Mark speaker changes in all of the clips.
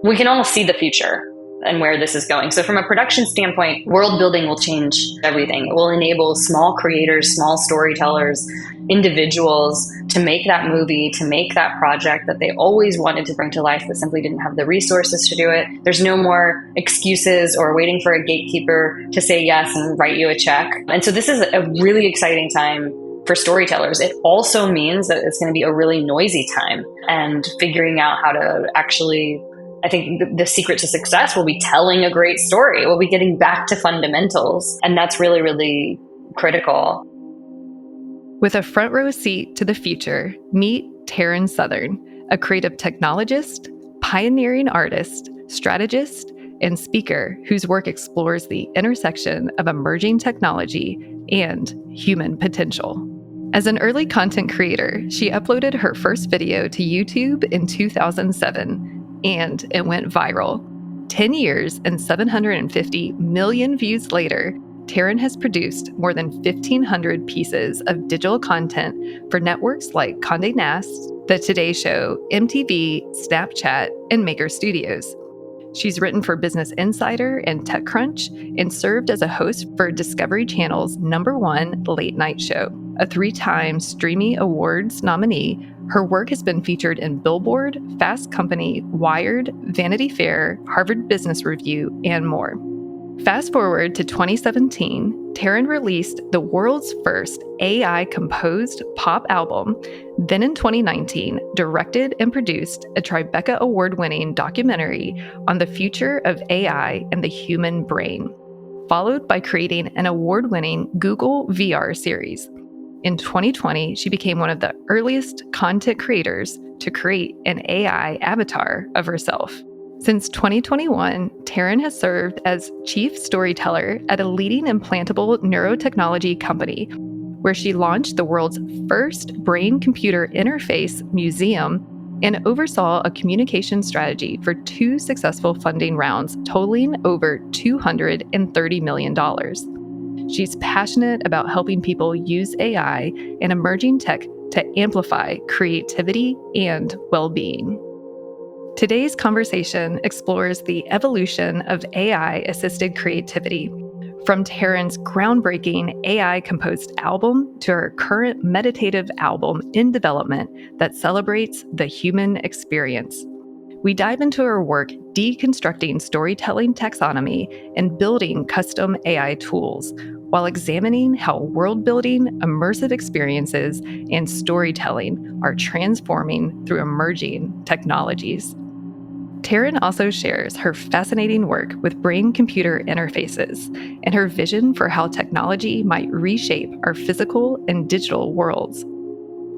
Speaker 1: we can almost see the future and where this is going. So from a production standpoint, world building will change everything. It will enable small creators, small storytellers, individuals to make that movie, to make that project that they always wanted to bring to life but simply didn't have the resources to do it. There's no more excuses or waiting for a gatekeeper to say yes and write you a check. And so this is a really exciting time for storytellers. It also means that it's going to be a really noisy time, and figuring out how to actually, I think the secret to success will be telling a great story. We'll be getting back to fundamentals. And that's really, really critical.
Speaker 2: With a front row seat to the future, meet Taryn Southern, a creative technologist, pioneering artist, strategist, and speaker whose work explores the intersection of emerging technology and human potential. As an early content creator, she uploaded her first video to YouTube in 2007, and it went viral. 10 years and 750 million views later, Taryn has produced more than 1,500 pieces of digital content for networks like Condé Nast, The Today Show, MTV, Snapchat, and Maker Studios. She's written for Business Insider and TechCrunch and served as a host for Discovery Channel's #1 late night show. A 3-time Streamy Awards nominee, her work has been featured in Billboard, Fast Company, Wired, Vanity Fair, Harvard Business Review, and more. Fast forward to 2017, Taryn released the world's first AI-composed pop album. Then in 2019, directed and produced a Tribeca award-winning documentary on the future of AI and the human brain, followed by creating an award-winning Google VR series. In 2020, she became one of the earliest content creators to create an AI avatar of herself. Since 2021, Taryn has served as Chief Storyteller at a leading implantable neurotechnology company, where she launched the world's first brain-computer interface museum and oversaw a communication strategy for 2 successful funding rounds totaling over $230 million. She's passionate about helping people use AI and emerging tech to amplify creativity and well-being. Today's conversation explores the evolution of AI-assisted creativity, from Taryn's groundbreaking AI-composed album to her current meditative album in development that celebrates the human experience. We dive into her work deconstructing storytelling taxonomy and building custom AI tools, while examining how world-building, immersive experiences, and storytelling are transforming through emerging technologies. Taryn also shares her fascinating work with brain-computer interfaces and her vision for how technology might reshape our physical and digital worlds.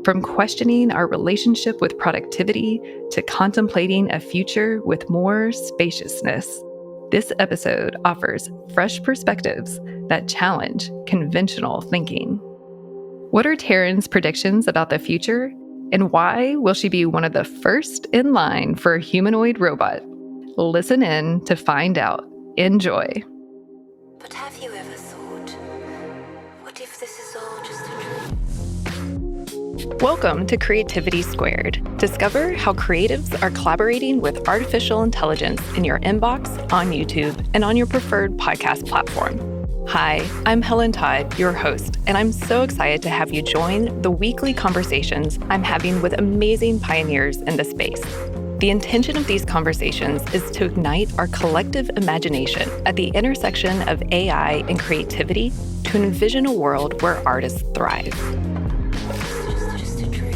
Speaker 2: From questioning our relationship with productivity to contemplating a future with more spaciousness, this episode offers fresh perspectives that challenge conventional thinking. What are Taryn's predictions about the future? And why will she be one of the first in line for a humanoid robot? Listen in to find out. Enjoy.
Speaker 3: But have you ever thought, what if this is all just a dream?
Speaker 2: Welcome to Creativity Squared. Discover how creatives are collaborating with artificial intelligence in your inbox, on YouTube, and on your preferred podcast platform. Hi, I'm Helen Todd, your host, and I'm so excited to have you join the weekly conversations I'm having with amazing pioneers in the space. The intention of these conversations is to ignite our collective imagination at the intersection of AI and creativity to envision a world where artists thrive.
Speaker 3: Just a dream.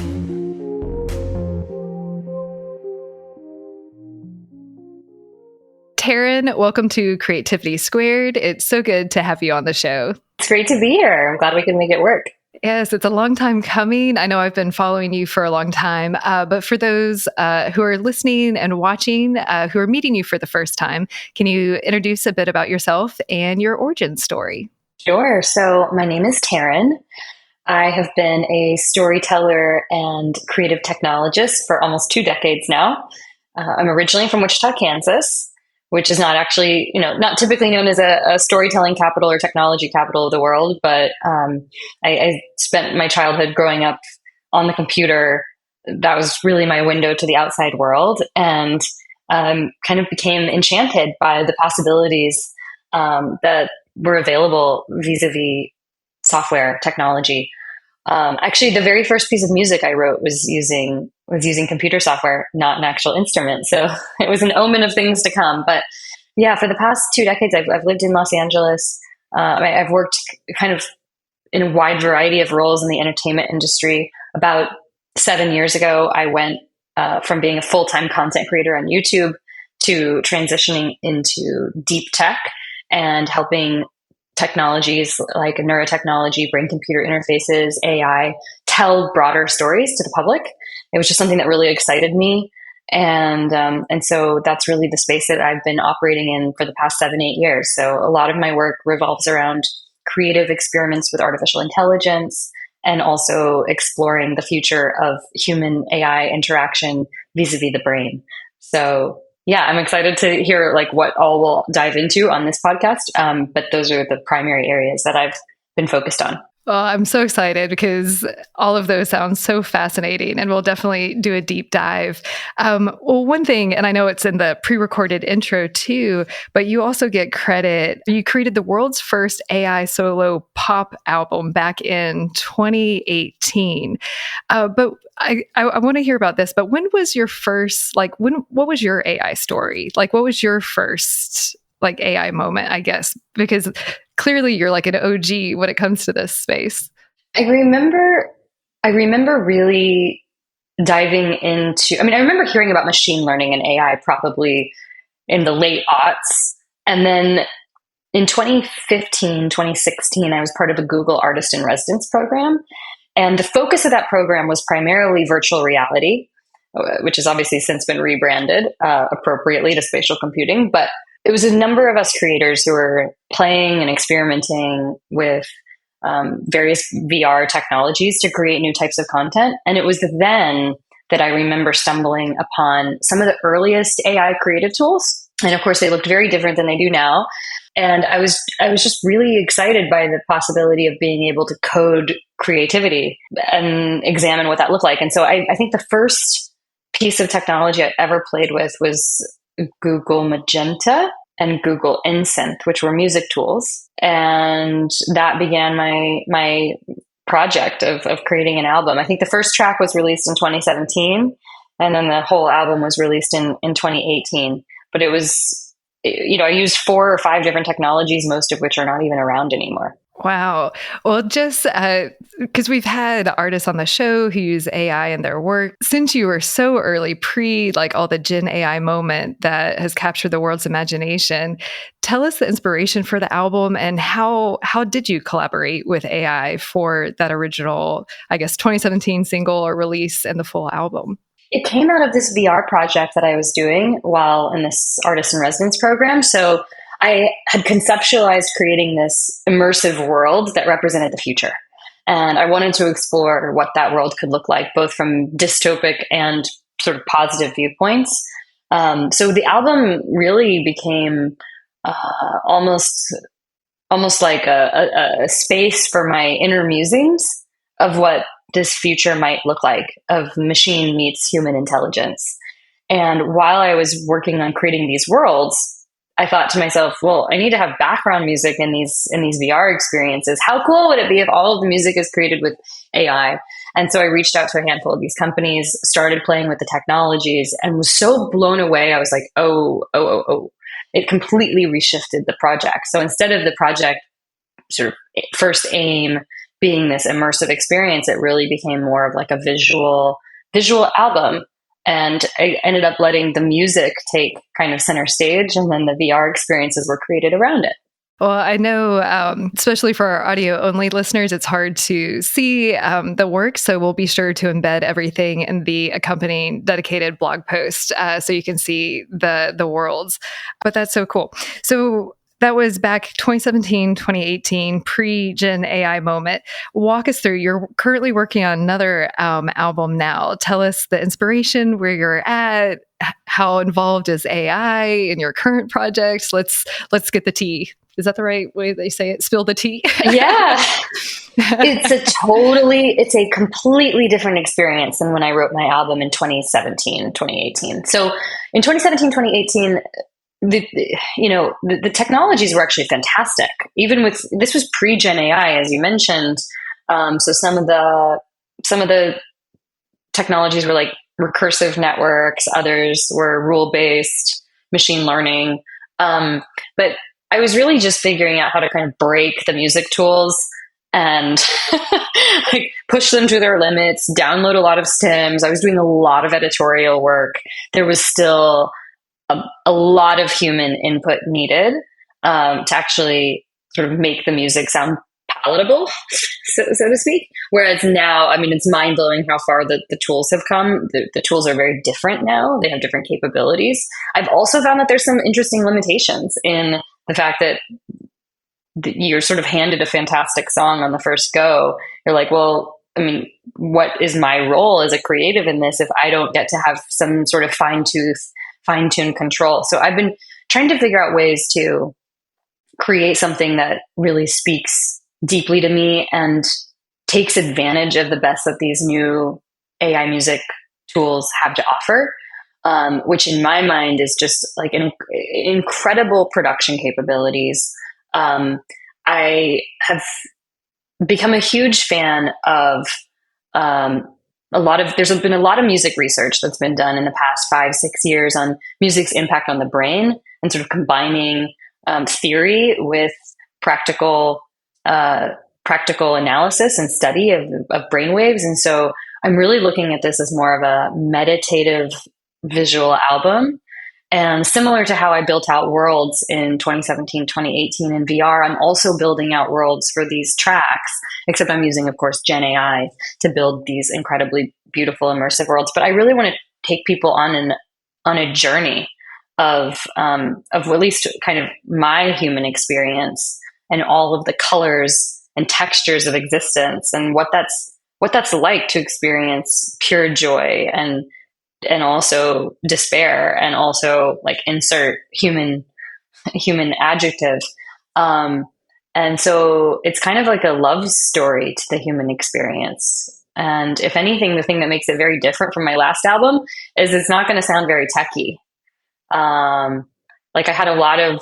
Speaker 2: Taryn, welcome to Creativity Squared. It's so good to have you on the show.
Speaker 1: It's great to be here. I'm glad we can make it work.
Speaker 2: Yes, it's a long time coming. I know I've been following you for a long time, but for those who are listening and watching, who are meeting you for the first time, can you introduce a bit about yourself and your origin story?
Speaker 1: Sure. So my name is Taryn. I have been a storyteller and creative technologist for almost 2 decades now. I'm originally from Wichita, Kansas, which is not actually, not typically known as a storytelling capital or technology capital of the world. But I spent my childhood growing up on the computer. That was really my window to the outside world. And kind of became enchanted by the possibilities that were available vis-a-vis software technology. Actually, the very first piece of music I wrote was using computer software, not an actual instrument. So it was an omen of things to come. But yeah, for the past 2 decades, I've lived in Los Angeles. I've worked kind of in a wide variety of roles in the entertainment industry. About 7 years ago, I went from being a full-time content creator on YouTube to transitioning into deep tech and helping technologies like neurotechnology, brain-computer interfaces, AI, tell broader stories to the public. It was just something that really excited me. And so that's really the space that I've been operating in for the past 7-8 years. So a lot of my work revolves around creative experiments with artificial intelligence and also exploring the future of human AI interaction vis-a-vis the brain. So yeah, I'm excited to hear like what all we'll dive into on this podcast. But those are the primary areas that I've been focused on.
Speaker 2: Well, I'm so excited because all of those sound so fascinating, and we'll definitely do a deep dive. Well, one thing, and I know it's in the pre-recorded intro too, but you also get credit. You created the world's first AI solo pop album back in 2018. But I want to hear about this. But when was your first, what was your AI story? Like, what was your first like AI moment, I guess, because clearly you're like an OG when it comes to this space.
Speaker 1: I remember really diving into, I remember hearing about machine learning and AI probably in the late aughts. And then in 2015, 2016, I was part of a Google Artist in Residence program. And the focus of that program was primarily virtual reality, which has obviously since been rebranded appropriately to spatial computing. But it was a number of us creators who were playing and experimenting with various VR technologies to create new types of content. And it was then that I remember stumbling upon some of the earliest AI creative tools. And of course, they looked very different than they do now. And I was just really excited by the possibility of being able to code creativity and examine what that looked like. And so I think the first piece of technology I ever played with was Google Magenta and Google InSynth, which were music tools. And that began my project of creating an album. I think the first track was released in 2017, and then the whole album was released in 2018. But it was, I used 4 or 5 different technologies, most of which are not even around anymore.
Speaker 2: Wow. Well, just because we've had artists on the show who use AI in their work, since you were so early, like all the GenAI moment that has captured the world's imagination, tell us the inspiration for the album and how did you collaborate with AI for that original, I guess, 2017 single or release and the full album?
Speaker 1: It came out of this VR project that I was doing while in this artist in residence program. So I had conceptualized creating this immersive world that represented the future. And I wanted to explore what that world could look like, both from dystopic and sort of positive viewpoints. So the album really became almost like a space for my inner musings of what this future might look like, of machine meets human intelligence. And while I was working on creating these worlds, I thought to myself, well, I need to have background music in these VR experiences. How cool would it be if all of the music is created with AI? And so I reached out to a handful of these companies, started playing with the technologies, and was so blown away. I was like, oh. It completely reshifted the project. So instead of the project sort of first aim being this immersive experience, it really became more of like a visual album. And I ended up letting the music take kind of center stage, and then the VR experiences were created around it.
Speaker 2: Well, I know, especially for our audio-only listeners, it's hard to see the work, so we'll be sure to embed everything in the accompanying dedicated blog post so you can see the worlds. But that's so cool. So that was back 2017, 2018, pre-Gen AI moment. Walk us through. You're currently working on another album now. Tell us the inspiration, where you're at, how involved is AI in your current projects. Let's get the tea. Is that the right way they say it? Spill the tea.
Speaker 1: Yeah. It's a completely different experience than when I wrote my album in 2017, 2018. So in 2017, 2018, the technologies were actually fantastic. Even with, this was pre-Gen AI, as you mentioned. So some of the technologies were like recursive networks, others were rule-based machine learning. But I was really just figuring out how to kind of break the music tools and like push them to their limits, download a lot of stems. I was doing a lot of editorial work. There was still a lot of human input needed to actually sort of make the music sound palatable, so to speak. Whereas now, I mean, it's mind blowing how far the tools have come. The tools are very different now. They have different capabilities. I've also found that there's some interesting limitations in the fact that you're sort of handed a fantastic song on the first go. You're like, well, I mean, what is my role as a creative in this if I don't get to have some sort of fine-tuned control? So I've been trying to figure out ways to create something that really speaks deeply to me and takes advantage of the best that these new AI music tools have to offer, which in my mind is just like incredible production capabilities. I have become a huge fan of there's been a lot of music research that's been done in the past 5-6 years on music's impact on the brain and sort of combining theory with practical analysis and study of brainwaves. And so I'm really looking at this as more of a meditative visual album. And similar to how I built out worlds in 2017, 2018 in VR, I'm also building out worlds for these tracks, except I'm using, of course, GenAI to build these incredibly beautiful immersive worlds. But I really want to take people on a journey of at least kind of my human experience and all of the colors and textures of existence and what that's like to experience pure joy and also despair, and also like insert human adjective. And so it's kind of like a love story to the human experience. And if anything, the thing that makes it very different from my last album is it's not going to sound very techy. Like I had a lot of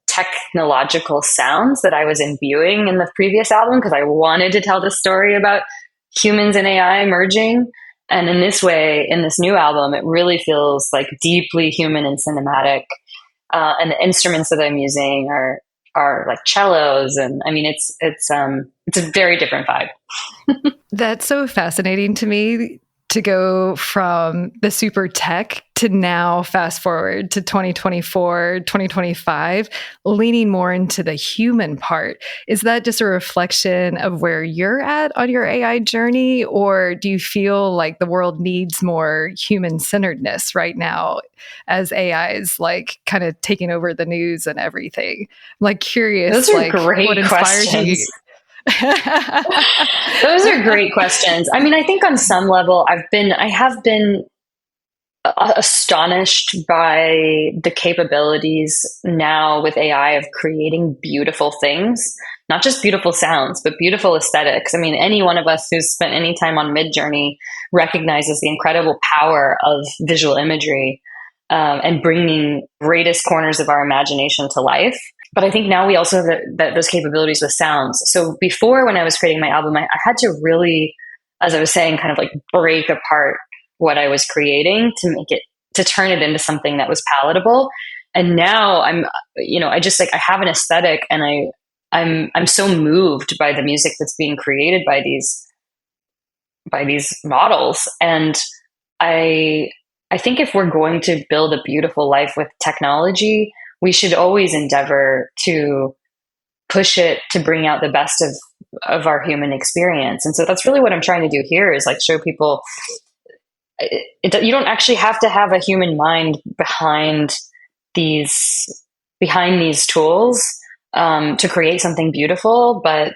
Speaker 1: technological sounds that I was imbuing in the previous album because I wanted to tell the story about humans and AI merging. And in this way, in this new album, it really feels like deeply human and cinematic. And the instruments that I'm using are like cellos, and I mean, it's a very different vibe.
Speaker 2: That's so fascinating to me, to go from the super tech to now fast forward to 2024, 2025, leaning more into the human part. Is that just a reflection of where you're at on your AI journey? Or do you feel like the world needs more human-centeredness right now as AI is like kind of taking over the news and everything? I'm like curious,
Speaker 1: Those are
Speaker 2: like
Speaker 1: great
Speaker 2: what inspires
Speaker 1: questions.
Speaker 2: you?
Speaker 1: Those are great questions. I mean, I think on some level, I have been astonished by the capabilities now with AI of creating beautiful things, not just beautiful sounds, but beautiful aesthetics. I mean, any one of us who's spent any time on Midjourney recognizes the incredible power of visual imagery and bringing greatest corners of our imagination to life. But I think now we also have those capabilities with sounds. So before, when I was creating my album, I had to really, as I was saying, kind of like break apart what I was creating to turn it into something that was palatable. And now I have an aesthetic, and I'm so moved by the music that's being created by these models. And I think if we're going to build a beautiful life with technology, we should always endeavor to push it to bring out the best of our human experience. And so that's really what I'm trying to do here, is like show people you don't actually have to have a human mind behind these tools to create something beautiful. But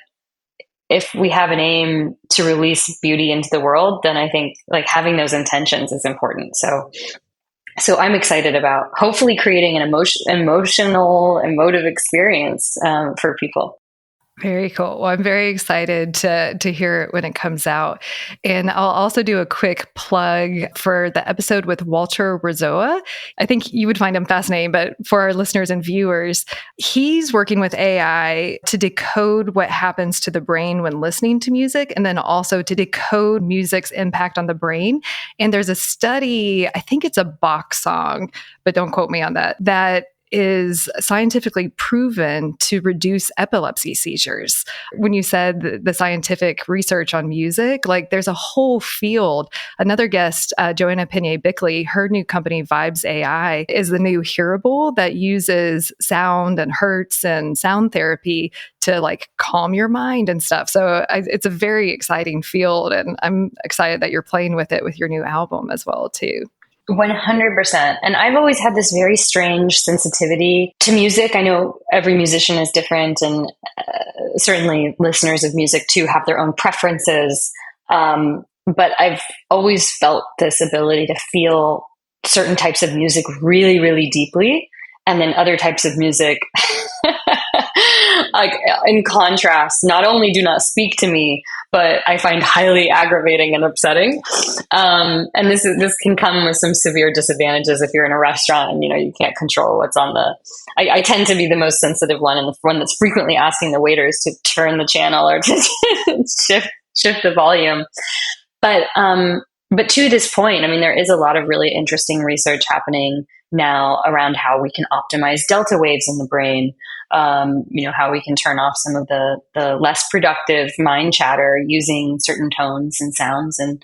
Speaker 1: if we have an aim to release beauty into the world, then I think like having those intentions is important. So So I'm excited about hopefully creating an emotive experience for people.
Speaker 2: Very cool. Well, I'm very excited to hear it when it comes out. And I'll also do a quick plug for the episode with Walter Rizoa. I think you would find him fascinating, but for our listeners and viewers, he's working with AI to decode what happens to the brain when listening to music, and then also to decode music's impact on the brain. And there's a study, I think it's a Bach song, but don't quote me on that is scientifically proven to reduce epilepsy seizures. When you said the scientific research on music, like there's a whole field. Another guest, Joanna Pena-Bickley, her new company, Vibes AI, is the new hearable that uses sound and hertz and sound therapy to like calm your mind and stuff. So it's a very exciting field, and I'm excited that you're playing with it with your new album as well, too.
Speaker 1: 100%. And I've always had this very strange sensitivity to music. I know every musician is different, and certainly listeners of music too have their own preferences. But I've always felt this ability to feel certain types of music really, really deeply, and then other types of music, like in contrast, not only do not speak to me, but I find highly aggravating and upsetting. And this can come with some severe disadvantages if you're in a restaurant and you can't control what's on the. I tend to be the most sensitive one, and the one that's frequently asking the waiters to turn the channel or to shift the volume. But to this point, I mean, there is a lot of really interesting research happening now around how we can optimize delta waves in the brain. How we can turn off some of the less productive mind chatter using certain tones and sounds and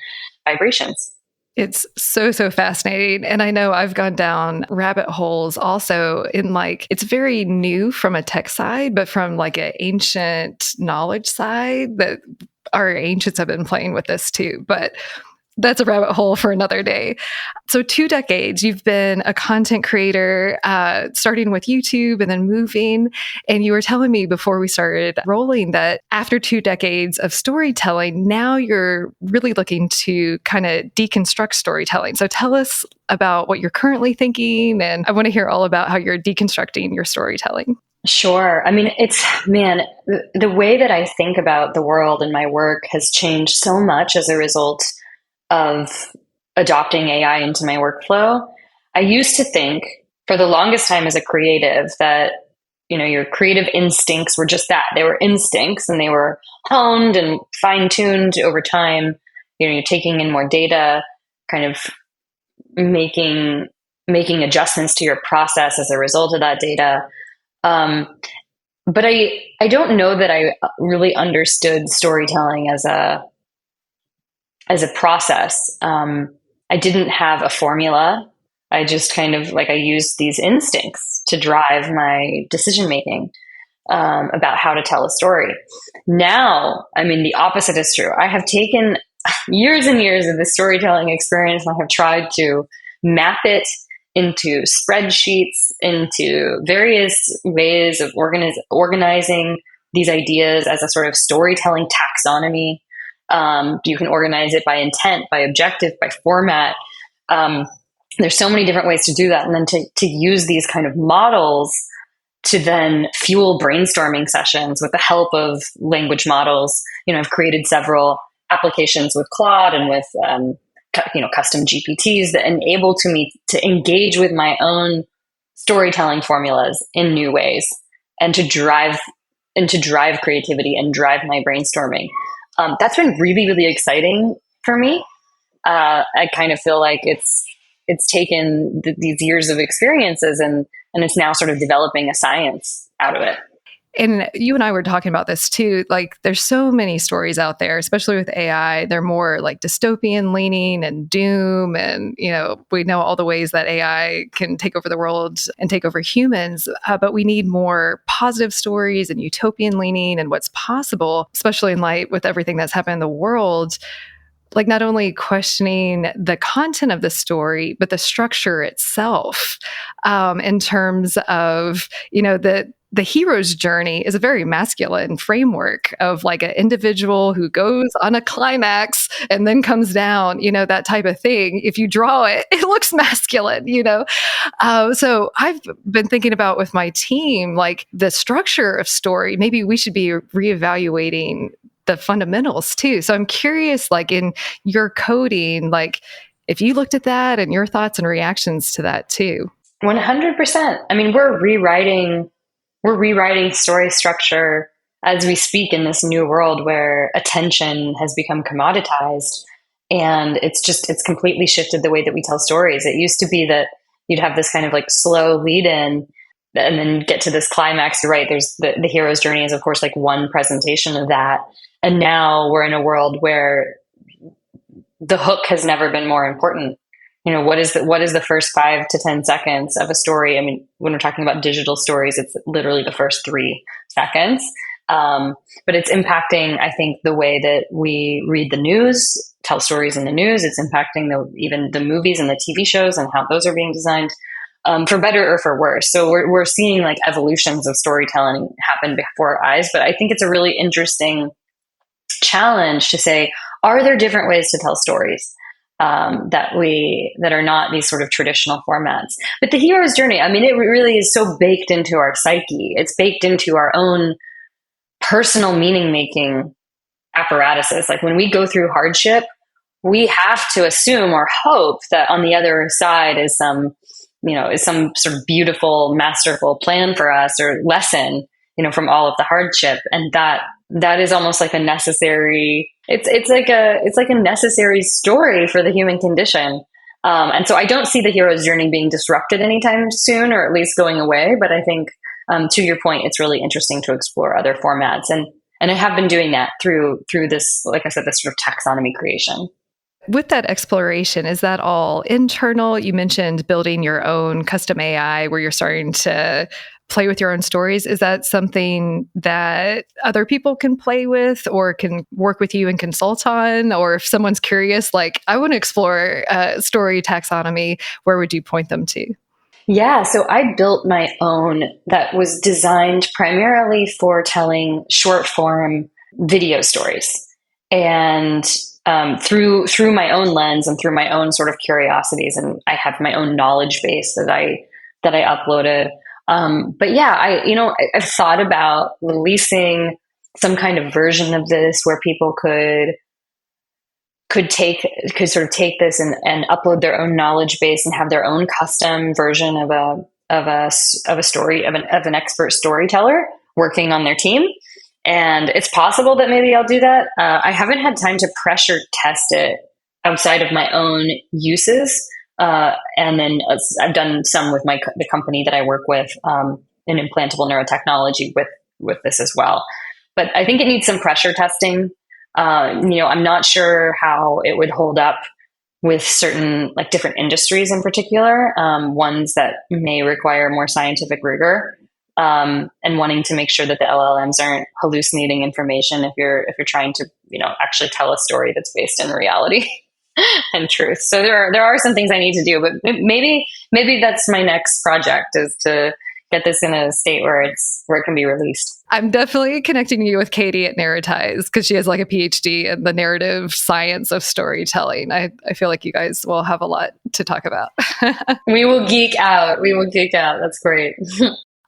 Speaker 1: vibrations.
Speaker 2: It's so fascinating. And I know I've gone down rabbit holes also in it's very new from a tech side, but from like an ancient knowledge side that our ancients have been playing with this too. But that's a rabbit hole for another day. So 2 decades, you've been a content creator, starting with YouTube and then moving. And you were telling me before we started rolling that after 2 decades of storytelling, now you're really looking to kind of deconstruct storytelling. So tell us about what you're currently thinking. And I want to hear all about how you're deconstructing your storytelling.
Speaker 1: Sure. I mean, the way that I think about the world and my work has changed so much as a result of adopting AI into my workflow. I used to think for the longest time as a creative that, your creative instincts were just that. They were instincts, and they were honed and fine-tuned over time. You're taking in more data, kind of making adjustments to your process as a result of that data. But I don't know that I really understood storytelling as a process. I didn't have a formula. I just kind of I used these instincts to drive my decision making about how to tell a story. Now, I mean, the opposite is true. I have taken years and years of the storytelling experience, and I have tried to map it into spreadsheets, into various ways of organizing these ideas as a sort of storytelling taxonomy. You can organize it by intent, by objective, by format. There's so many different ways to do that. And then to use these kind of models to then fuel brainstorming sessions with the help of language models. I've created several applications with Claude and with, custom GPTs that enable me to engage with my own storytelling formulas in new ways and to drive creativity and drive my brainstorming. That's been really, really exciting for me. I kind of feel like it's taken these years of experiences and it's now sort of developing a science out of it.
Speaker 2: And you and I were talking about this too. There's so many stories out there, especially with AI. They're more dystopian leaning and doom. And, we know all the ways that AI can take over the world and take over humans. But we need more positive stories and utopian leaning and what's possible, especially in light with everything that's happened in the world. Not only questioning the content of the story, but the structure itself, in terms of, the hero's journey is a very masculine framework of like an individual who goes on a climax and then comes down, that type of thing. If you draw it, it looks masculine, So I've been thinking about with my team, like the structure of story, maybe we should be reevaluating the fundamentals too. So I'm curious, like in your coding, like if you looked at that and your thoughts and reactions to that too.
Speaker 1: 100%. I mean, we're rewriting story structure as we speak in this new world where attention has become commoditized, and it's completely shifted the way that we tell stories. It used to be that you'd have this kind of like slow lead in and then get to this climax. You're right. There's the hero's journey is of course like one presentation of that. And now we're in a world where the hook has never been more important. What is the first 5 to 10 seconds of a story? I mean, when we're talking about digital stories, it's literally the first 3 seconds. But it's impacting, I think, the way that we read the news, tell stories in the news. It's impacting even the movies and the TV shows and how those are being designed, for better or for worse. So we're seeing like evolutions of storytelling happen before our eyes. But I think it's a really interesting challenge to say, are there different ways to tell stories? That are not these sort of traditional formats. But the hero's journey, I mean, it really is so baked into our psyche. It's baked into our own personal meaning making apparatuses. Like when we go through hardship, we have to assume or hope that on the other side is some sort of beautiful, masterful plan for us or lesson, from all of the hardship. And that is almost like a necessary, it's like a necessary story for the human condition. And so I don't see the hero's journey being disrupted anytime soon, or at least going away. But I think, to your point, it's really interesting to explore other formats. And I have been doing that through this, like I said, this sort of taxonomy creation.
Speaker 2: With that exploration, is that all internal? You mentioned building your own custom AI where you're starting to play with your own stories. Is that something that other people can play with or can work with you and consult on? Or if someone's curious, like, I want to explore story taxonomy, where would you point them to?
Speaker 1: Yeah, so I built my own that was designed primarily for telling short form video stories. And through my own lens and through my own sort of curiosities, and I have my own knowledge base that I uploaded. But yeah, I've thought about releasing some kind of version of this where people could sort of take this and upload their own knowledge base and have their own custom version of a story of an expert storyteller working on their team. And it's possible that maybe I'll do that. I haven't had time to pressure test it outside of my own uses. And then I've done some with the company that I work with, in implantable neurotechnology with this as well. But I think it needs some pressure testing. I'm not sure how it would hold up with certain like different industries in particular, ones that may require more scientific rigor, and wanting to make sure that the LLMs aren't hallucinating information if you're trying to actually tell a story that's based in reality and truth. So there are some things I need to do, but maybe that's my next project, is to get this in a state where it can be released.
Speaker 2: I'm definitely connecting you with Katie at Narratize because she has like a PhD in the narrative science of storytelling. I feel like you guys will have a lot to talk about.
Speaker 1: We will geek out. That's great.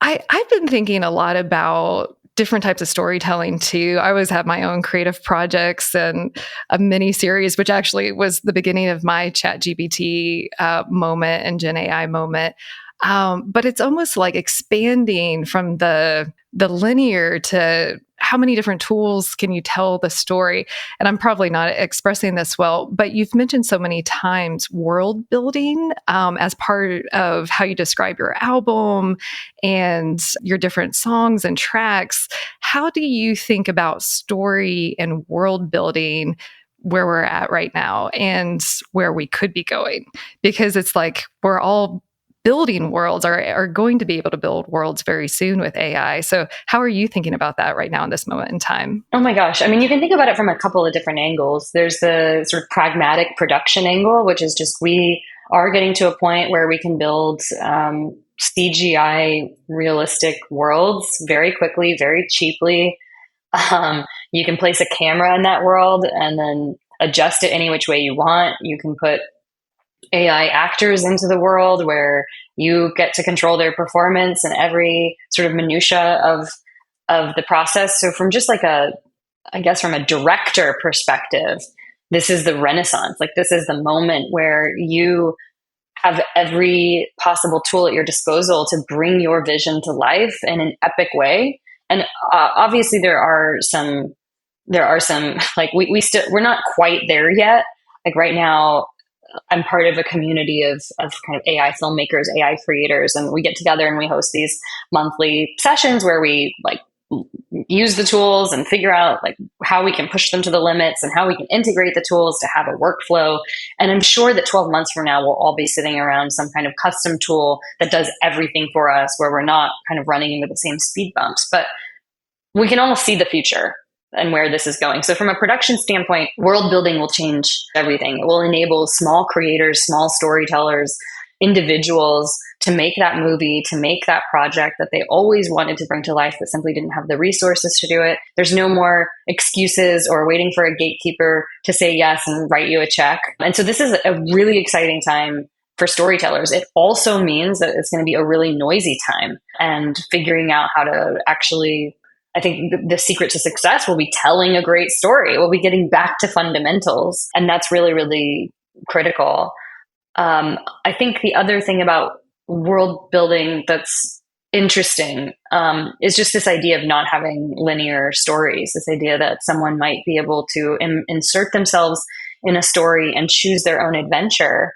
Speaker 2: I've been thinking a lot about different types of storytelling too. I always have my own creative projects and a mini series, which actually was the beginning of my ChatGPT moment and GenAI moment. But it's almost like expanding from the linear to how many different tools can you tell the story? And I'm probably not expressing this well, but you've mentioned so many times world building as part of how you describe your album and your different songs and tracks. How do you think about story and world building where we're at right now and where we could be going? Because it's like we're all building worlds, are going to be able to build worlds very soon with AI. So how are you thinking about that right now in this moment in time?
Speaker 1: Oh my gosh. I mean, you can think about it from a couple of different angles. There's the sort of pragmatic production angle, which is just we are getting to a point where we can build CGI realistic worlds very quickly, very cheaply. You can place a camera in that world and then adjust it any which way you want. You can put AI actors into the world where you get to control their performance and every sort of minutia of the process. So from just like I guess from a director perspective, this is the renaissance. Like this is the moment where you have every possible tool at your disposal to bring your vision to life in an epic way. And obviously there are some like we're not quite there yet. Like right now, I'm part of a community of kind of AI filmmakers, AI creators, and we get together and we host these monthly sessions where we like use the tools and figure out like how we can push them to the limits and how we can integrate the tools to have a workflow. And I'm sure that 12 months from now, we'll all be sitting around some kind of custom tool that does everything for us, where we're not kind of running into the same speed bumps. But we can almost see the future and where this is going. So from a production standpoint, world building will change everything. It will enable small creators, small storytellers, individuals to make that movie, to make that project that they always wanted to bring to life but simply didn't have the resources to do it. There's no more excuses or waiting for a gatekeeper to say yes and write you a check. And so this is a really exciting time for storytellers. It also means that it's going to be a really noisy time, and figuring out how to actually, I think the secret to success will be telling a great story. We'll be getting back to fundamentals. And that's really, really critical. I think the other thing about world building that's interesting is just this idea of not having linear stories, this idea that someone might be able to insert themselves in a story and choose their own adventure.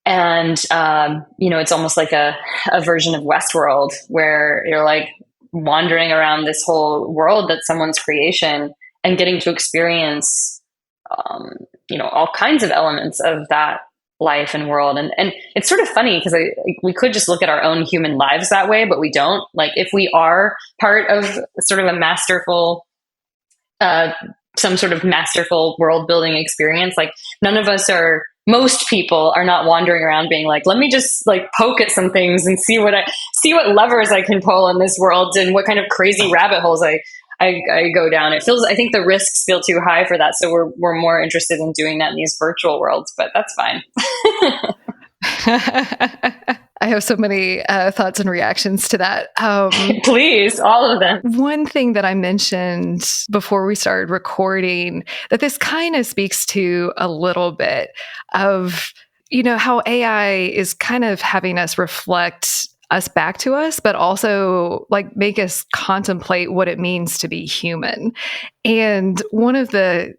Speaker 1: And, it's almost like a version of Westworld where you're like wandering around this whole world that's someone's creation and getting to experience, all kinds of elements of that life and world. And it's sort of funny because we could just look at our own human lives that way, but we don't. Like if we are part of sort of a masterful, some sort of masterful world building experience, like most people are not wandering around being like, let me just like poke at some things and see what levers I can pull in this world and what kind of crazy rabbit holes I go down. I think the risks feel too high for that. So we're more interested in doing that in these virtual worlds, but that's fine.
Speaker 2: I have so many thoughts and reactions to that.
Speaker 1: Please, all of them.
Speaker 2: One thing that I mentioned before we started recording that this kind of speaks to a little bit of, how AI is kind of having us reflect us back to us, but also like make us contemplate what it means to be human. And one of the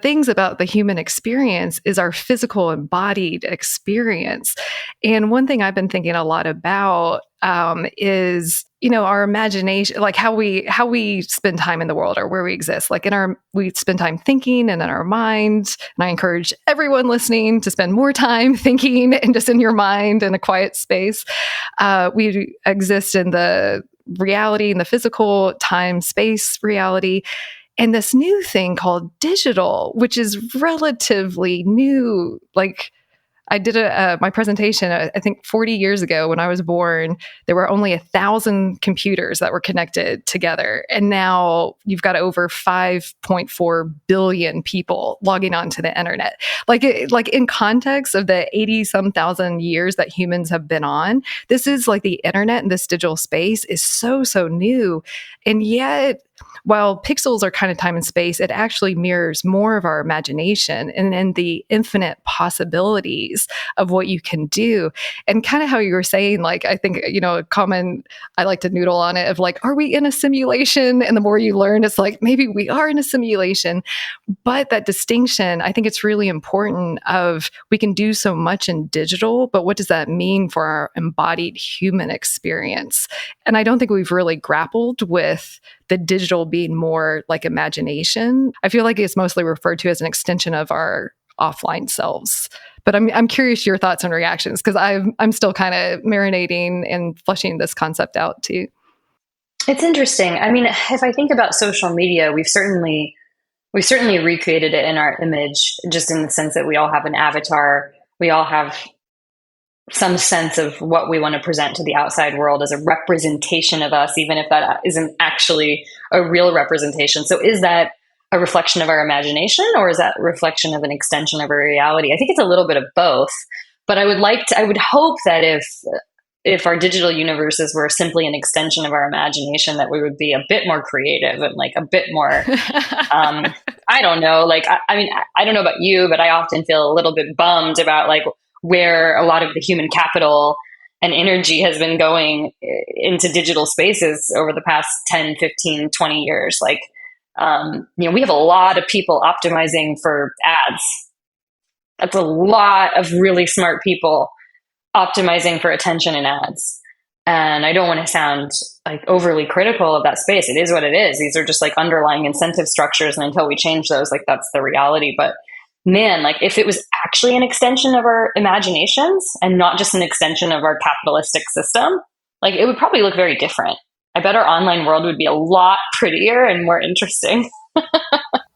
Speaker 2: things about the human experience is our physical embodied experience. And one thing I've been thinking a lot about is, our imagination, like how we spend time in the world or where we exist. Like we spend time thinking and in our mind. And I encourage everyone listening to spend more time thinking and just in your mind in a quiet space. We exist in the reality, in the physical time, space reality. And this new thing called digital, which is relatively new. Like I did my presentation, I think 40 years ago when I was born, there were only 1,000 computers that were connected together. And now you've got over 5.4 billion people logging onto the internet. Like in context of the 80-some thousand years that humans have been on, this is like the internet and this digital space is so, so new. And yet, while pixels are kind of time and space, it actually mirrors more of our imagination and the infinite possibilities of what you can do. And kind of how you were saying, like, I think, a comment I like to noodle on it of like, are we in a simulation? And the more you learn, it's like, maybe we are in a simulation. But that distinction, I think it's really important of we can do so much in digital, but what does that mean for our embodied human experience? And I don't think we've really grappled with the digital being more like imagination. I feel like it's mostly referred to as an extension of our offline selves. But I'm curious your thoughts and reactions because I'm still kind of marinating and fleshing this concept out too.
Speaker 1: It's interesting. I mean, if I think about social media, we've certainly recreated it in our image, just in the sense that we all have an avatar. We all have some sense of what we want to present to the outside world as a representation of us, even if that isn't actually a real representation. So is that a reflection of our imagination, or is that a reflection of an extension of our reality? I think it's a little bit of both. But I would hope that if our digital universes were simply an extension of our imagination, that we would be a bit more creative and like a bit more, I don't know, like, I mean, I don't know about you, but I often feel a little bit bummed about like where a lot of the human capital and energy has been going into digital spaces over the past 10, 15, 20 years. Like, we have a lot of people optimizing for ads. That's a lot of really smart people optimizing for attention in ads. And I don't want to sound like overly critical of that space. It is what it is. These are just like underlying incentive structures. And until we change those, like that's the reality. But man, like if it was actually an extension of our imaginations and not just an extension of our capitalistic system, like it would probably look very different. I bet our online world would be a lot prettier and more interesting.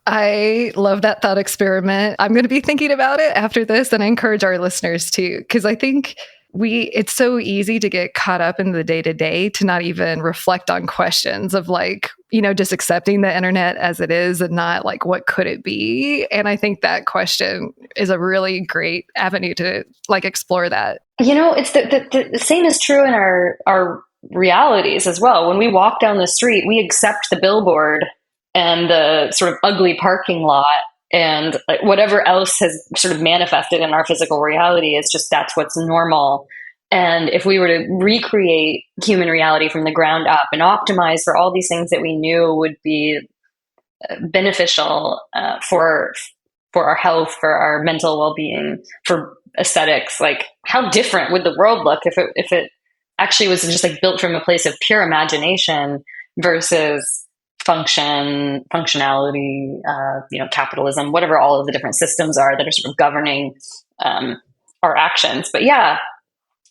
Speaker 2: I love that thought experiment. I'm going to be thinking about it after this, and I encourage our listeners to, because I think it's so easy to get caught up in the day-to-day to not even reflect on questions of like, just accepting the internet as it is and not like, what could it be? And I think that question is a really great avenue to like explore that.
Speaker 1: It's the same is true in our realities as well. When we walk down the street, we accept the billboard and the sort of ugly parking lot and like whatever else has sort of manifested in our physical reality is just that's what's normal. And if we were to recreate human reality from the ground up and optimize for all these things that we knew would be beneficial for our health, for our mental well-being, for aesthetics, like how different would the world look if it actually was just like built from a place of pure imagination versus functionality, capitalism, whatever all of the different systems are that are sort of governing our actions. But yeah,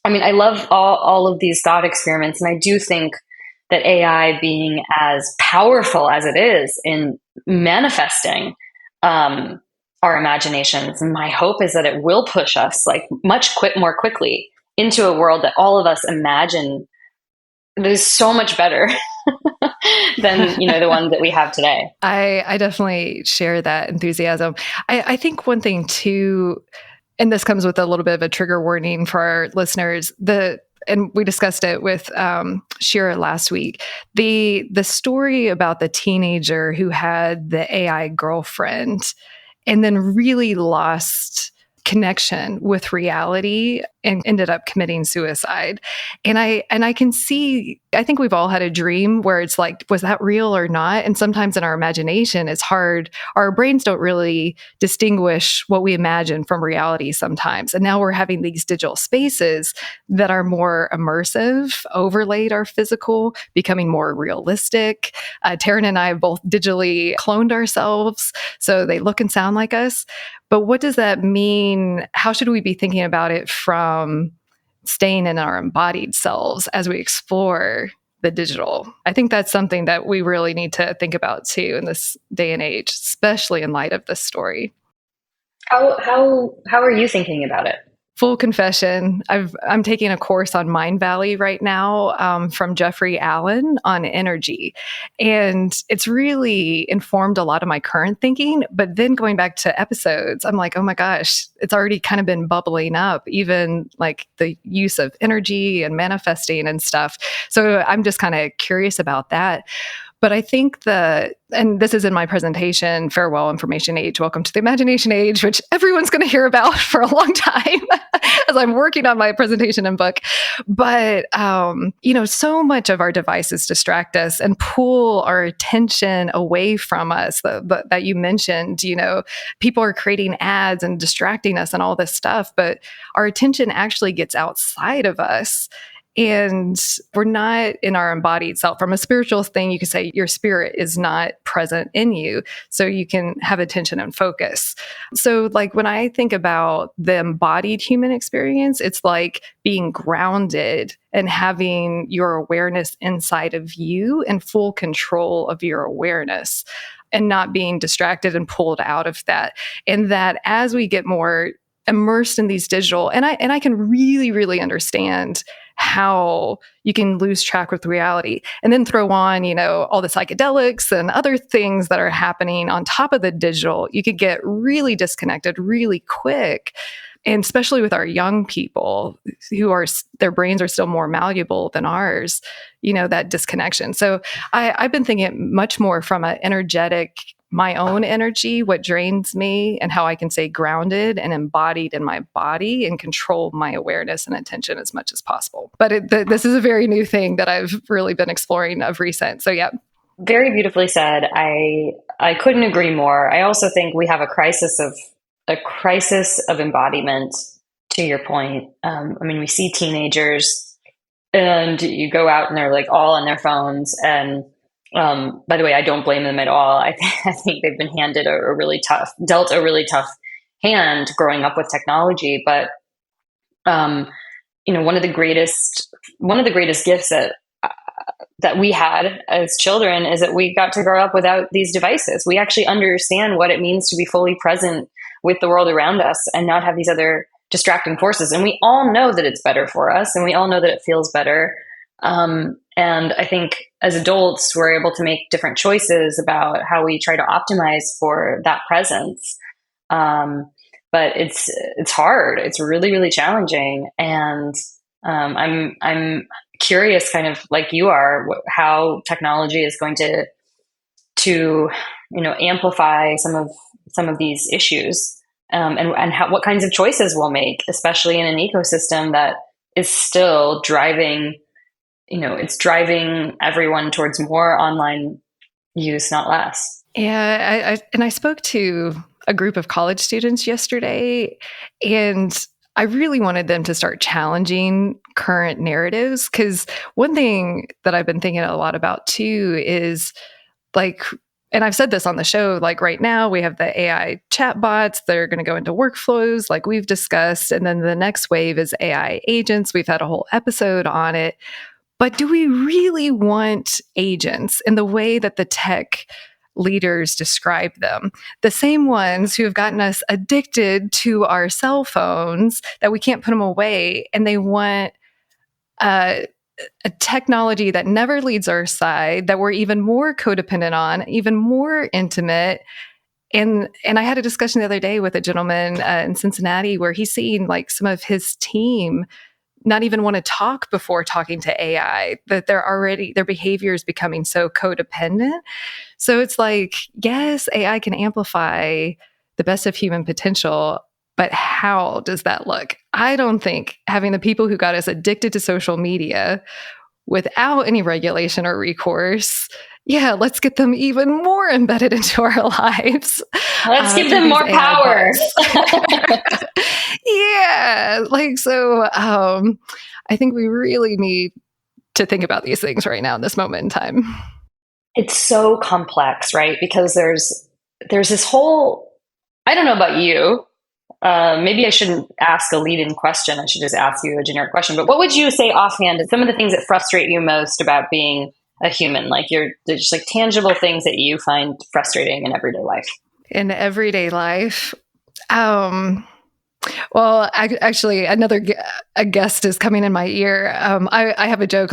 Speaker 1: I mean, I love all of these thought experiments. And I do think that AI being as powerful as it is in manifesting our imaginations, my hope is that it will push us like more quickly into a world that all of us imagine that is so much better than the one that we have today.
Speaker 2: I definitely share that enthusiasm. I think one thing too, and this comes with a little bit of a trigger warning for our listeners, and we discussed it with Shira last week, the story about the teenager who had the AI girlfriend and then really lost connection with reality and ended up committing suicide. And I can see, I think we've all had a dream where it's like, was that real or not? And sometimes in our imagination, it's hard. Our brains don't really distinguish what we imagine from reality sometimes. And now we're having these digital spaces that are more immersive, overlaid our physical, becoming more realistic. Taryn and I have both digitally cloned ourselves, so they look and sound like us. But what does that mean? How should we be thinking about it from staying in our embodied selves as we explore the digital? I think that's something that we really need to think about too in this day and age, especially in light of this story.
Speaker 1: How are you thinking about it?
Speaker 2: Full confession, I'm taking a course on Mind Valley right now from Jeffrey Allen on energy. And it's really informed a lot of my current thinking. But then going back to episodes, I'm like, oh my gosh, it's already kind of been bubbling up, even like the use of energy and manifesting and stuff. So I'm just kind of curious about that. But I think and this is in my presentation, Farewell Information Age, Welcome to the Imagination Age, which everyone's going to hear about for a long time as I'm working on my presentation and book. But, so much of our devices distract us and pull our attention away from us that you mentioned. People are creating ads and distracting us and all this stuff, but our attention actually gets outside of us. And we're not in our embodied self. From a spiritual thing, you could say your spirit is not present in you, so you can have attention and focus. So like when I think about the embodied human experience, it's like being grounded and having your awareness inside of you and full control of your awareness and not being distracted and pulled out of that. And that as we get more immersed in these digital, and I can really, really understand how you can lose track with reality, and then throw on, all the psychedelics and other things that are happening on top of the digital. You could get really disconnected really quick. And especially with our young people their brains are still more malleable than ours, that disconnection. So I've been thinking much more from an energetic, my own energy, what drains me, and how I can stay grounded and embodied in my body and control my awareness and attention as much as possible. But this is a very new thing that I've really been exploring of recent. So yeah.
Speaker 1: Very beautifully said. I couldn't agree more. I also think we have a crisis of embodiment, to your point. We see teenagers, and you go out and they're like all on their phones. And by the way, I don't blame them at all. I think they've been dealt a really tough hand growing up with technology. But one of the greatest gifts that we had as children is that we got to grow up without these devices. We actually understand what it means to be fully present with the world around us and not have these other distracting forces. And we all know that it's better for us, and we all know that it feels better. And I think as adults, we're able to make different choices about how we try to optimize for that presence. But it's hard. It's really, really challenging. And I'm curious, kind of like you are, how technology is going to amplify some of these issues, and what kinds of choices we'll make, especially in an ecosystem that is still driving everyone towards more online use, not less.
Speaker 2: Yeah, I spoke to a group of college students yesterday, and I really wanted them to start challenging current narratives, because one thing that I've been thinking a lot about too is and I've said this on the show, right now we have the AI chatbots that are going to go into workflows like we've discussed. And then the next wave is AI agents. We've had a whole episode on it. But do we really want agents in the way that the tech leaders describe them? The same ones who have gotten us addicted to our cell phones that we can't put them away, and they want a technology that never leaves our side, that we're even more codependent on, even more intimate. And I had a discussion the other day with a gentleman in Cincinnati where he's seeing some of his team not even want to talk before talking to AI, that their behavior is becoming so codependent. So it's yes, AI can amplify the best of human potential, but how does that look? I don't think having the people who got us addicted to social media without any regulation or recourse, let's get them even more embedded into our lives.
Speaker 1: Let's give them more power.
Speaker 2: Yeah. I think we really need to think about these things right now in this moment in time.
Speaker 1: It's so complex, right? Because there's this whole, I don't know about you, maybe I shouldn't ask a lead-in question. I should just ask you a generic question. But what would you say offhand is some of the things that frustrate you most about being a human? There's just tangible things that you find frustrating in everyday life.
Speaker 2: In everyday life, well, actually, a guest is coming in my ear. I have a joke.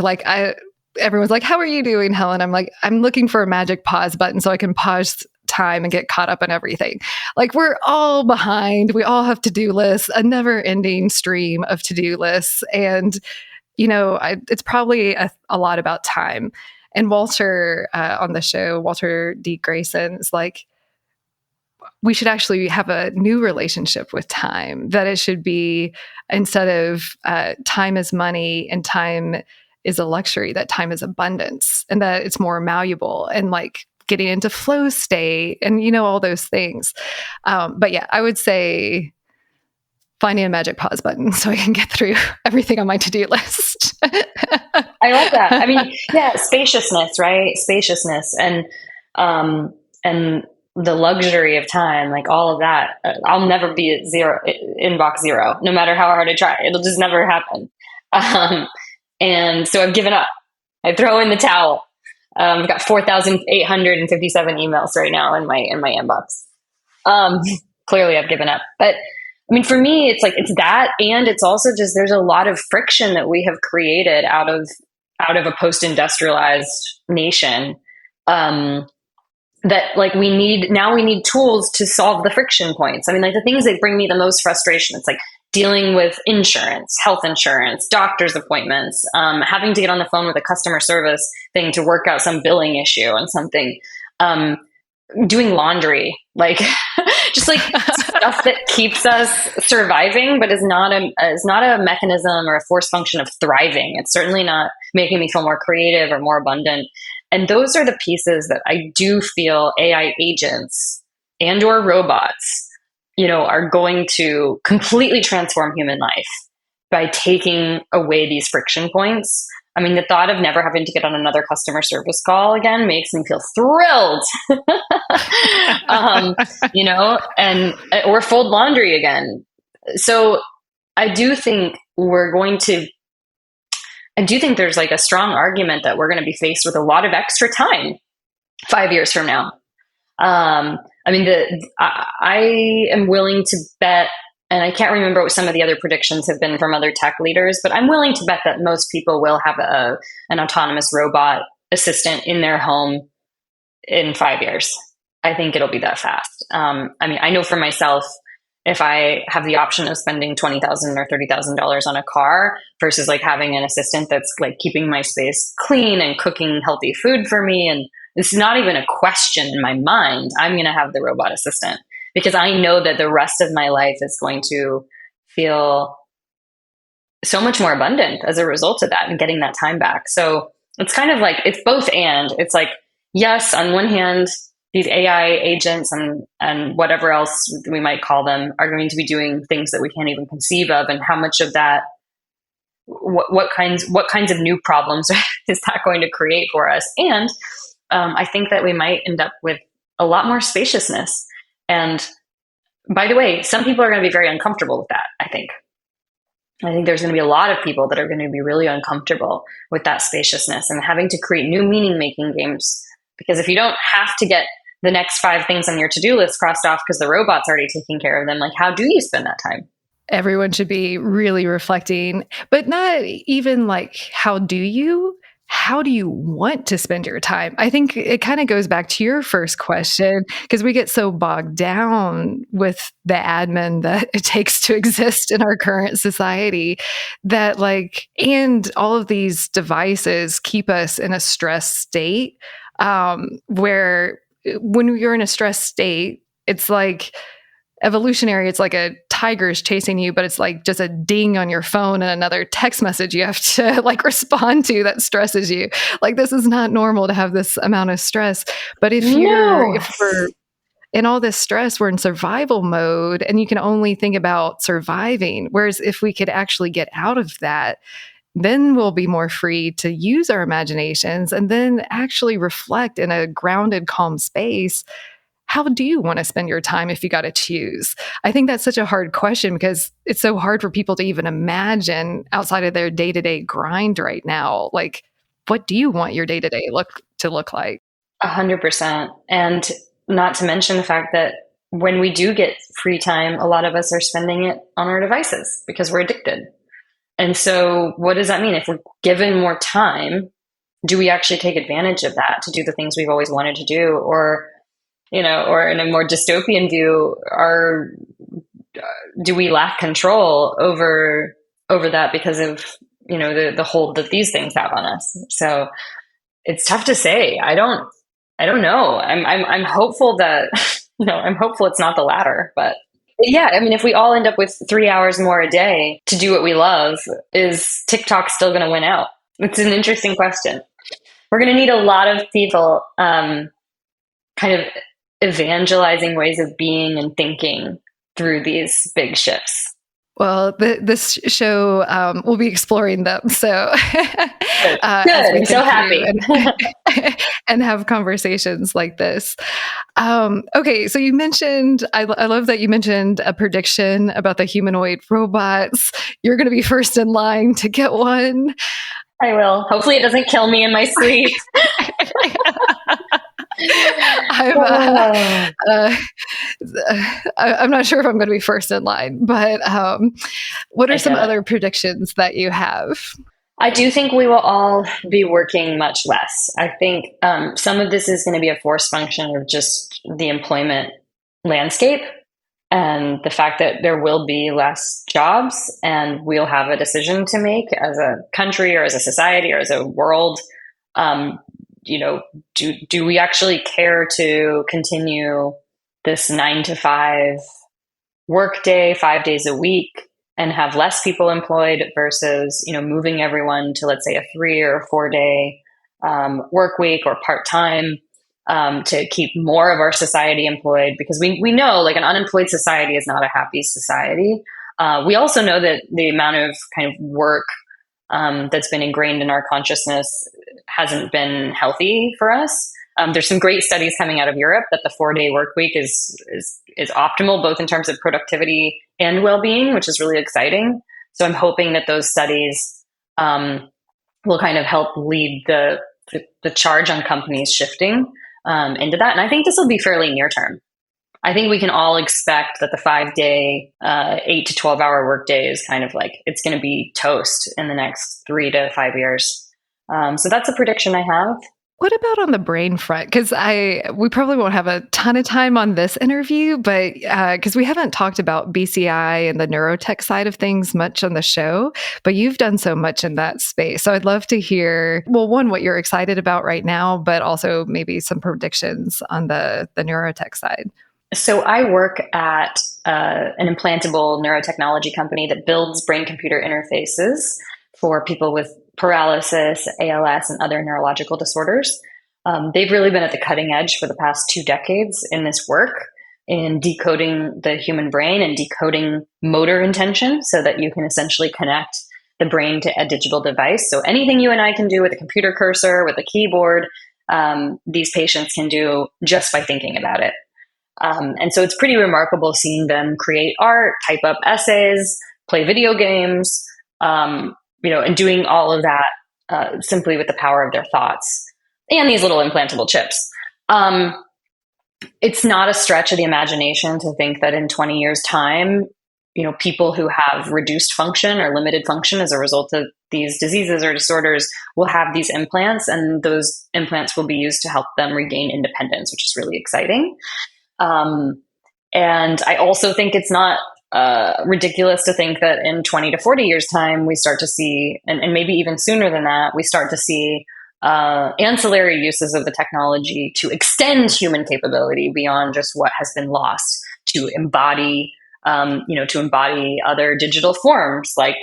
Speaker 2: Everyone's like, "How are you doing, Helen?" I'm like, "I'm looking for a magic pause button so I can pause time and get caught up in everything." We're all behind. We all have to-do lists, a never-ending stream of to-do lists, and it's probably a lot about time. And Walter on the show, Walter D. Grayson, is we should actually have a new relationship with time, that it should be, instead of time is money and time is a luxury, that time is abundance, and that it's more malleable, and getting into flow state and all those things. But yeah, I would say finding a magic pause button so I can get through everything on my to-do list.
Speaker 1: I like that. Spaciousness, right? Spaciousness and the luxury of time, all of that. I'll never be at inbox zero, no matter how hard I try. It'll just never happen. And so I've given up. I throw in the towel. I've got 4,857 emails right now in my inbox. Clearly I've given up, but I mean, for me, it's like, it's that, and it's also just, there's a lot of friction that we have created out of a post-industrialized nation, that like we need tools to solve the friction points. I mean, like the things that bring me the most frustration, it's like dealing with insurance, health insurance, doctor's appointments, having to get on the phone with a customer service thing to work out some billing issue on something, doing laundry, like just like stuff that keeps us surviving, but is not a mechanism or a force function of thriving. It's certainly not making me feel more creative or more abundant. And those are the pieces that I do feel AI agents and or robots, are going to completely transform human life by taking away these friction points. I mean, the thought of never having to get on another customer service call again makes me feel thrilled, or fold laundry again. So I do think there's like a strong argument that we're going to be faced with a lot of extra time 5 years from now. I am willing to bet, and I can't remember what some of the other predictions have been from other tech leaders, but I'm willing to bet that most people will have an autonomous robot assistant in their home in 5 years. I think it'll be that fast. I know for myself, if I have the option of spending $20,000 or $30,000 on a car versus like having an assistant that's like keeping my space clean and cooking healthy food for me, and it's not even a question in my mind, I'm going to have the robot assistant, because I know that the rest of my life is going to feel so much more abundant as a result of that and getting that time back. So it's kind of like, it's both and. It's like, yes, on one hand, these AI agents and whatever else we might call them are going to be doing things that we can't even conceive of, and how much of that, what kinds of new problems is that going to create for us? And I think that we might end up with a lot more spaciousness. And by the way, some people are going to be very uncomfortable with that. I think there's going to be a lot of people that are going to be really uncomfortable with that spaciousness and having to create new meaning-making games. Because if you don't have to get the next 5 things on your to-do list crossed off because the robot's already taking care of them, like, how do you spend that time?
Speaker 2: Everyone should be really reflecting, but not even like, how do you want to spend your time? I think it kind of goes back to your first question, because we get so bogged down with the admin that it takes to exist in our current society, that and all of these devices keep us in a stress state, where when you're in a stress state, it's like evolutionary, it's like a tiger's chasing you, but it's like just a ding on your phone and another text message you have to respond to that stresses you. Like, this is not normal to have this amount of stress. But if we're in all this stress, we're in survival mode, and you can only think about surviving. Whereas if we could actually get out of that, then we'll be more free to use our imaginations and then actually reflect in a grounded, calm space. How do you want to spend your time if you got to choose? I think that's such a hard question, because it's so hard for people to even imagine outside of their day-to-day grind right now. Like, what do you want your day-to-day to look like?
Speaker 1: 100%. And not to mention the fact that when we do get free time, a lot of us are spending it on our devices because we're addicted. And so what does that mean? If we're given more time, do we actually take advantage of that to do the things we've always wanted to do? Or in a more dystopian view, do we lack control over that because of, the hold that these things have on us? So it's tough to say. I don't know. I'm hopeful that, I'm hopeful it's not the latter, but yeah, I mean, if we all end up with 3 hours more a day to do what we love, is TikTok still going to win out? It's an interesting question. We're going to need a lot of people, kind of evangelizing ways of being and thinking through these big shifts.
Speaker 2: Well, this show will be exploring them. So
Speaker 1: Good. I'm so happy.
Speaker 2: and have conversations like this. Okay, so you mentioned, I love that you mentioned a prediction about the humanoid robots. You're going to be first in line to get one.
Speaker 1: I will. Hopefully it doesn't kill me in my sleep.
Speaker 2: I'm not sure if I'm going to be first in line, but what are some other predictions that you have?
Speaker 1: I do think we will all be working much less. I think some of this is going to be a forced function of just the employment landscape and the fact that there will be less jobs, and we'll have a decision to make as a country or as a society or as a world. Do we actually care to continue this 9 to 5 work day, 5 days a week, and have less people employed versus, moving everyone to, let's say, a 3 or 4 day work week or part-time to keep more of our society employed? Because we know, like, an unemployed society is not a happy society. We also know that the amount of kind of work that's been ingrained in our consciousness hasn't been healthy for us. There's some great studies coming out of Europe that the 4 day work week is optimal, both in terms of productivity and well-being, which is really exciting. So I'm hoping that those studies will kind of help lead the charge on companies shifting into that. And I think this will be fairly near term. I think we can all expect that the 5 day, 8 to 12 hour workday is kind of like, it's going to be toast in the next 3 to 5 years. So that's a prediction I have.
Speaker 2: What about on the brain front? Because we probably won't have a ton of time on this interview, but because we haven't talked about BCI and the neurotech side of things much on the show, but you've done so much in that space. So I'd love to hear, well, one, what you're excited about right now, but also maybe some predictions on the neurotech side.
Speaker 1: So I work at an implantable neurotechnology company that builds brain-computer interfaces for people with paralysis, ALS, and other neurological disorders. They've really been at the cutting edge for the past 2 decades in this work, in decoding the human brain and decoding motor intention so that you can essentially connect the brain to a digital device. So anything you and I can do with a computer cursor, with a keyboard, these patients can do just by thinking about it. And so it's pretty remarkable seeing them create art, type up essays, play video games, and doing all of that simply with the power of their thoughts and these little implantable chips. It's not a stretch of the imagination to think that in 20 years' time, people who have reduced function or limited function as a result of these diseases or disorders will have these implants, and those implants will be used to help them regain independence, which is really exciting. And I also think it's not ridiculous to think that in 20 to 40 years' time, we start to see, and maybe even sooner than that, we start to see ancillary uses of the technology to extend human capability beyond just what has been lost, to embody other digital forms. Like,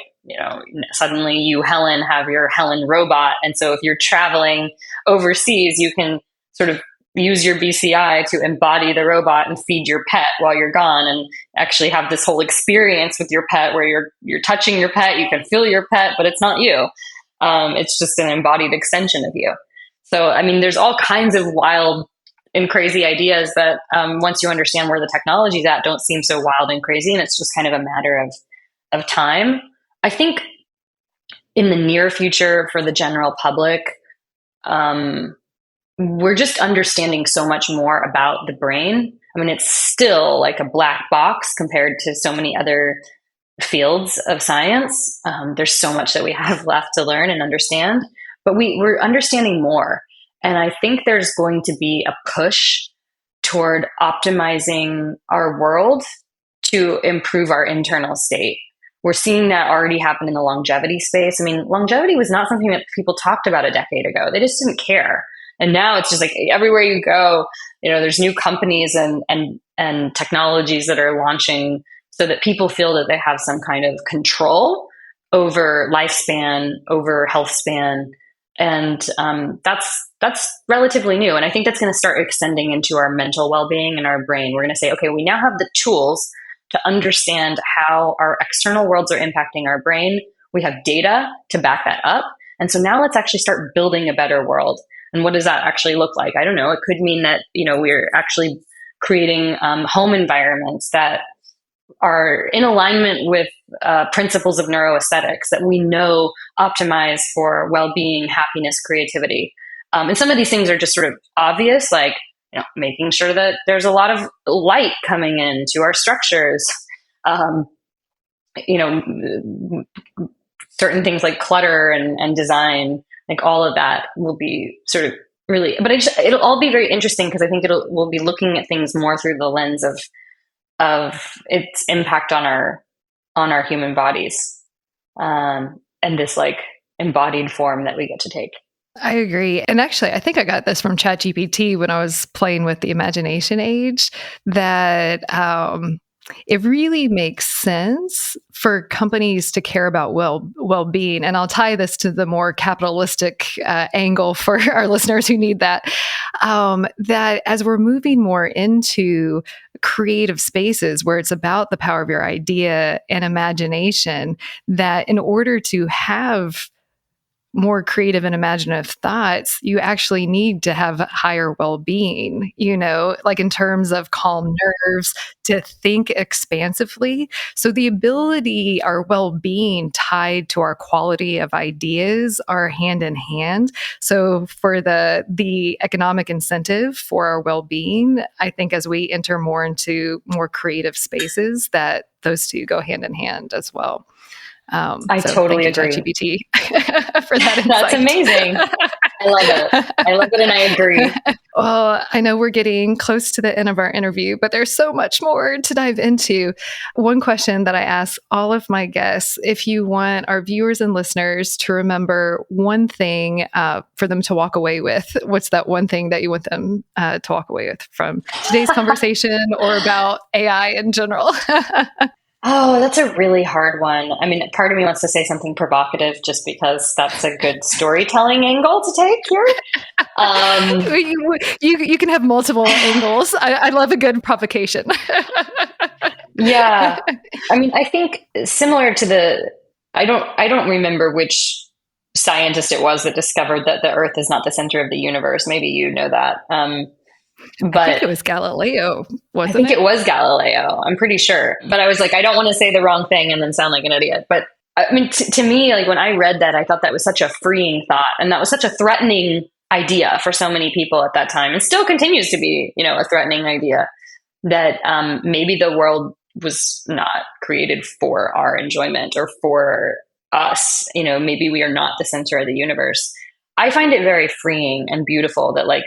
Speaker 1: suddenly you, Helen, have your Helen robot. And so if you're traveling overseas, you can sort of use your BCI to embody the robot and feed your pet while you're gone, and actually have this whole experience with your pet where you're touching your pet, you can feel your pet, but it's not you. It's just an embodied extension of you. So, I mean, there's all kinds of wild and crazy ideas that once you understand where the technology's at, don't seem so wild and crazy, and it's just kind of a matter of time. I think in the near future for the general public, we're just understanding so much more about the brain. I mean, it's still like a black box compared to so many other fields of science. There's so much that we have left to learn and understand, but we're understanding more. And I think there's going to be a push toward optimizing our world to improve our internal state. We're seeing that already happen in the longevity space. I mean, longevity was not something that people talked about a decade ago. They just didn't care. And now it's just like everywhere you go, there's new companies and technologies that are launching so that people feel that they have some kind of control over lifespan, over health span. And that's relatively new. And I think that's going to start extending into our mental well-being and our brain. We're going to say, okay, we now have the tools to understand how our external worlds are impacting our brain. We have data to back that up. And so now let's actually start building a better world. And what does that actually look like? I don't know. It could mean that, we're actually creating home environments that are in alignment with principles of neuroaesthetics that we know optimize for well-being, happiness, creativity. And some of these things are just sort of obvious, like, making sure that there's a lot of light coming into our structures. You know, certain things like clutter and design, like all of that will be sort of really, but it'll all be very interesting because I think we'll be looking at things more through the lens of its impact on our human bodies, and this like embodied form that we get to take.
Speaker 2: I agree. And actually, I think I got this from ChatGPT when I was playing with the imagination age, that it really makes sense for companies to care about well-being. And I'll tie this to the more capitalistic angle for our listeners who need that, that as we're moving more into creative spaces where it's about the power of your idea and imagination, that in order to have more creative and imaginative thoughts, you actually need to have higher well-being, like in terms of calm nerves, to think expansively. So the ability, our well-being tied to our quality of ideas are hand in hand. So for the economic incentive for our well-being, I think as we enter more into more creative spaces, that those two go hand in hand as well.
Speaker 1: I totally agree.
Speaker 2: ChatGPT for that insight.
Speaker 1: That's amazing. I love it. And I agree.
Speaker 2: Well, I know we're getting close to the end of our interview, but there's so much more to dive into. One question that I ask all of my guests, if you want our viewers and listeners to remember one thing for them to walk away with, what's that one thing that you want them to walk away with from today's conversation or about AI in general?
Speaker 1: Oh, that's a really hard one. I mean, part of me wants to say something provocative just because that's a good storytelling angle to take here.
Speaker 2: You can have multiple angles. I love a good provocation.
Speaker 1: Yeah. I mean, I think similar to I don't remember which scientist it was that discovered that the Earth is not the center of the universe. Maybe you know that. But
Speaker 2: I think it was Galileo, wasn't it?
Speaker 1: I think it was Galileo. I'm pretty sure. But I was like, I don't want to say the wrong thing and then sound like an idiot. But I mean, to me, like when I read that, I thought that was such a freeing thought. And that was such a threatening idea for so many people at that time. And still continues to be, a threatening idea that maybe the world was not created for our enjoyment or for us. Maybe we are not the center of the universe. I find it very freeing and beautiful that like,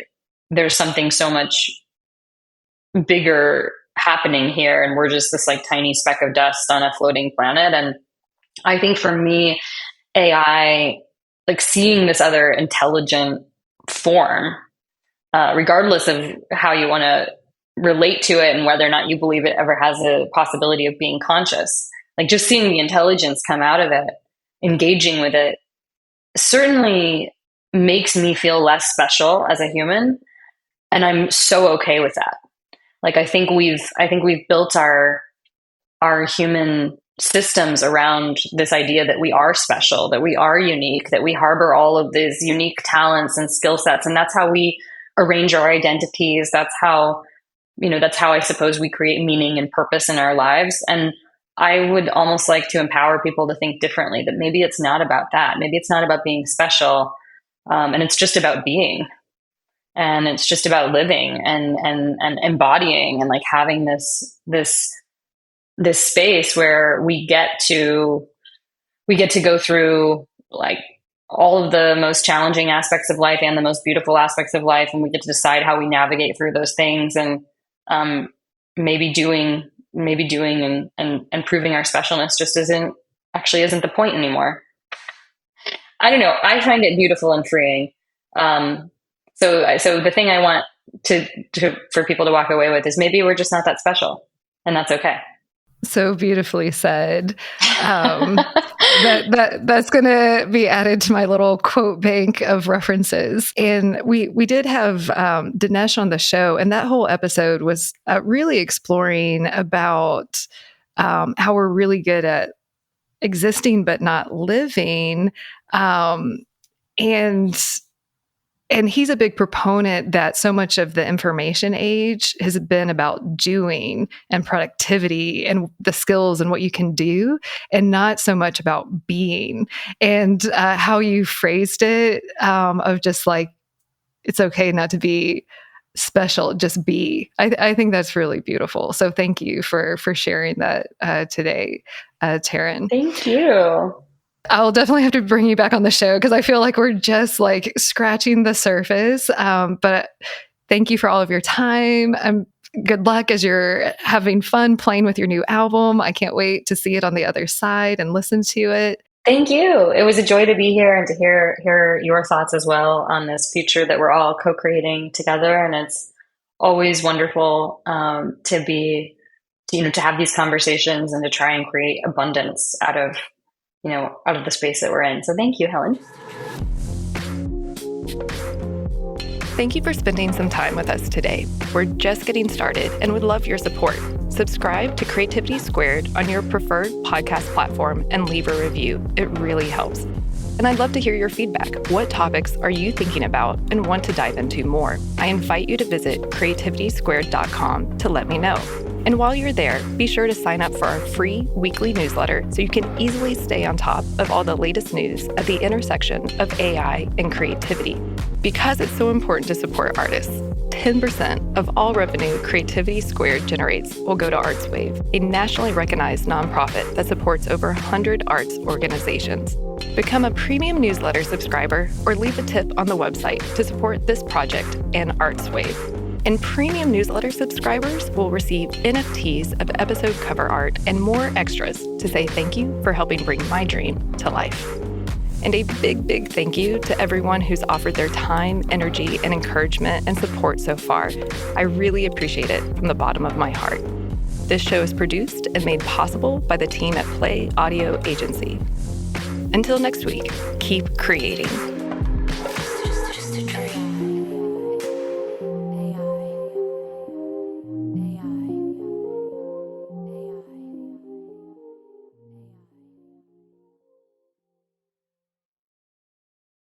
Speaker 1: there's something so much bigger happening here, and we're just this like tiny speck of dust on a floating planet. And I think for me, AI, like seeing this other intelligent form, regardless of how you want to relate to it and whether or not you believe it ever has a possibility of being conscious, like just seeing the intelligence come out of it, engaging with it, certainly makes me feel less special as a human. And I'm so okay with that. Like, I think we've built our human systems around this idea that we are special, that we are unique, that we harbor all of these unique talents and skill sets. And that's how we arrange our identities. That's how I suppose we create meaning and purpose in our lives. And I would almost like to empower people to think differently, that maybe it's not about that. Maybe it's not about being special. And it's just about being. And it's just about living and embodying and like having this space where we get to go through like all of the most challenging aspects of life and the most beautiful aspects of life, and we get to decide how we navigate through those things, and maybe doing and proving our specialness just isn't the point anymore. I don't know. I find it beautiful and freeing. So the thing I want for people to walk away with is maybe we're just not that special, and that's okay.
Speaker 2: So beautifully said. That's going to be added to my little quote bank of references. And we did have Dinesh on the show, and that whole episode was really exploring about how we're really good at existing but not living, and he's a big proponent that so much of the information age has been about doing and productivity and the skills and what you can do, and not so much about being. And how you phrased it, of just like, it's okay not to be special, just be. I think that's really beautiful. So thank you for sharing that today, Taryn.
Speaker 1: Thank you.
Speaker 2: I'll definitely have to bring you back on the show because I feel like we're just like scratching the surface. But thank you for all of your time. Good luck as you're having fun playing with your new album. I can't wait to see it on the other side and listen to it.
Speaker 1: Thank you. It was a joy to be here and to hear your thoughts as well on this future that we're all co-creating together. And it's always wonderful to have these conversations and to try and create abundance out of the space that we're in. So thank you, Helen.
Speaker 2: Thank you for spending some time with us today. We're just getting started and would love your support. Subscribe to Creativity Squared on your preferred podcast platform and leave a review. It really helps. And I'd love to hear your feedback. What topics are you thinking about and want to dive into more? I invite you to visit creativitysquared.com to let me know. And while you're there, be sure to sign up for our free weekly newsletter so you can easily stay on top of all the latest news at the intersection of AI and creativity. Because it's so important to support artists, 10% of all revenue Creativity Squared generates will go to ArtsWave, a nationally recognized nonprofit that supports over 100 arts organizations. Become a premium newsletter subscriber or leave a tip on the website to support this project and ArtsWave. And premium newsletter subscribers will receive NFTs of episode cover art and more extras to say thank you for helping bring my dream to life. And a big, big thank you to everyone who's offered their time, energy, and encouragement and support so far. I really appreciate it from the bottom of my heart. This show is produced and made possible by the team at Play Audio Agency. Until next week, keep creating.